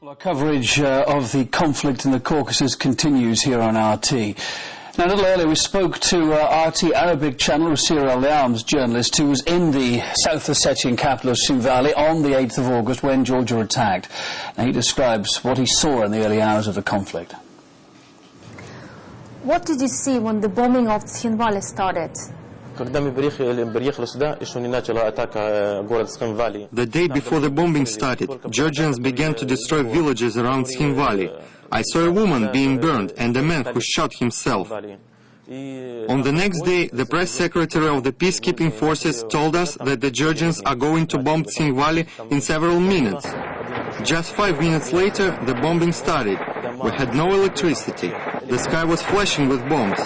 Well, our coverage of the conflict in the Caucasus continues here on RT. Now, a little earlier we spoke to RT Arabic channel Rusir Al-Yam's journalist who was in the South Ossetian capital of Tskhinvali on the 8th of August when Georgia attacked. Now, he describes what he saw in the early hours of the conflict. What did you see when the bombing of Tskhinvali started? The day before the bombing started, Georgians began to destroy villages around Tskhinvali. I saw a woman being burned and a man who shot himself. On the next day, the press secretary of the peacekeeping forces told us that the Georgians are going to bomb Tskhinvali in several minutes. Just 5 minutes later, the bombing started. We had no electricity. The sky was flashing with bombs.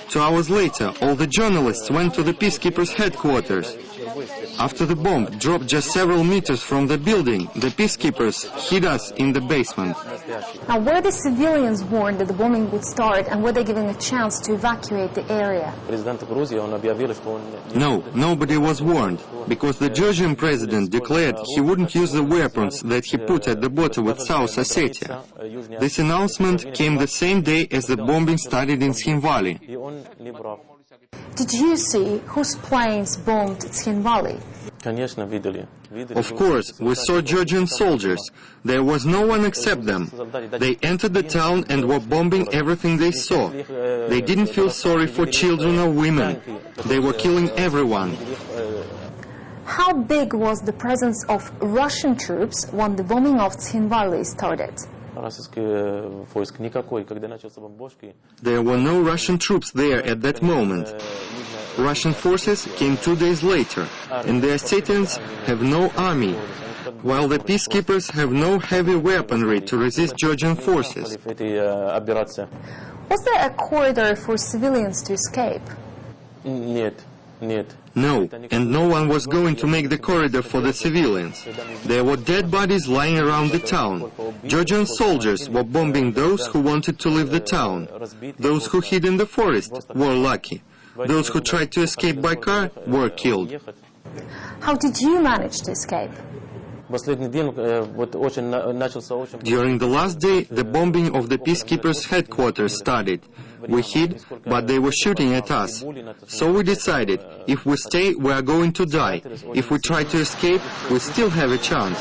2 hours later, all the journalists went to the peacekeepers' headquarters. After the bomb dropped just several meters from the building, the peacekeepers hid us in the basement. Now, were the civilians warned that the bombing would start, and were they given a chance to evacuate the area? No, nobody was warned, because the Georgian president declared he wouldn't use the weapons that he put at the border with South Ossetia. This announcement came the same day as the bombing started in Tskhinvali. Did you see whose planes bombed Tskhinvali? Of course, we saw Georgian soldiers. There was no one except them. They entered the town and were bombing everything they saw. They didn't feel sorry for children or women. They were killing everyone. How big was the presence of Russian troops when the bombing of Tskhinvali started? There were no Russian troops there at that moment. Russian forces came 2 days later, and the Ossetians have no army, while the peacekeepers have no heavy weaponry to resist Georgian forces. Was there a corridor for civilians to escape? No, and no one was going to make the corridor for the civilians. There were dead bodies lying around the town. Georgian soldiers were bombing those who wanted to leave the town. Those who hid in the forest were lucky. Those who tried to escape by car were killed. How did you manage to escape? During the last day, the bombing of the peacekeepers' headquarters started. We hid, but they were shooting at us. So we decided, if we stay, we are going to die. If we try to escape, we still have a chance.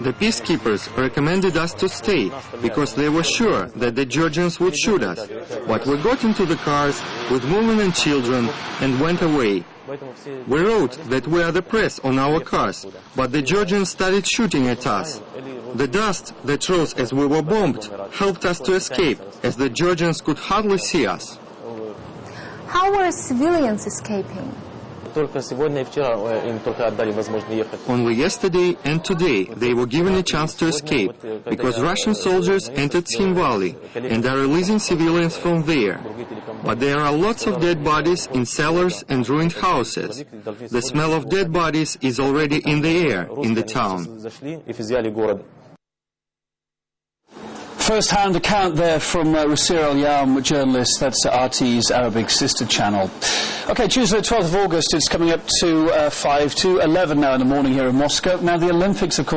The peacekeepers recommended us to stay, because they were sure that the Georgians would shoot us. But we got into the cars with women and children and went away. We wrote that we are the press on our cars, but the Georgians started shooting at us. The dust that rose as we were bombed helped us to escape, as the Georgians could hardly see us. How were civilians escaping? Only yesterday and today they were given a chance to escape, because Russian soldiers entered Tskhinvali and are releasing civilians from there. But there are lots of dead bodies in cellars and ruined houses. The smell of dead bodies is already in the air in the town. First-hand account there from Rusir Al-Yam, journalist, that's RT's Arabic sister channel. Okay, Tuesday, 12th of August, it's coming up to 5 to 11 now in the morning here in Moscow. Now, the Olympics, of course,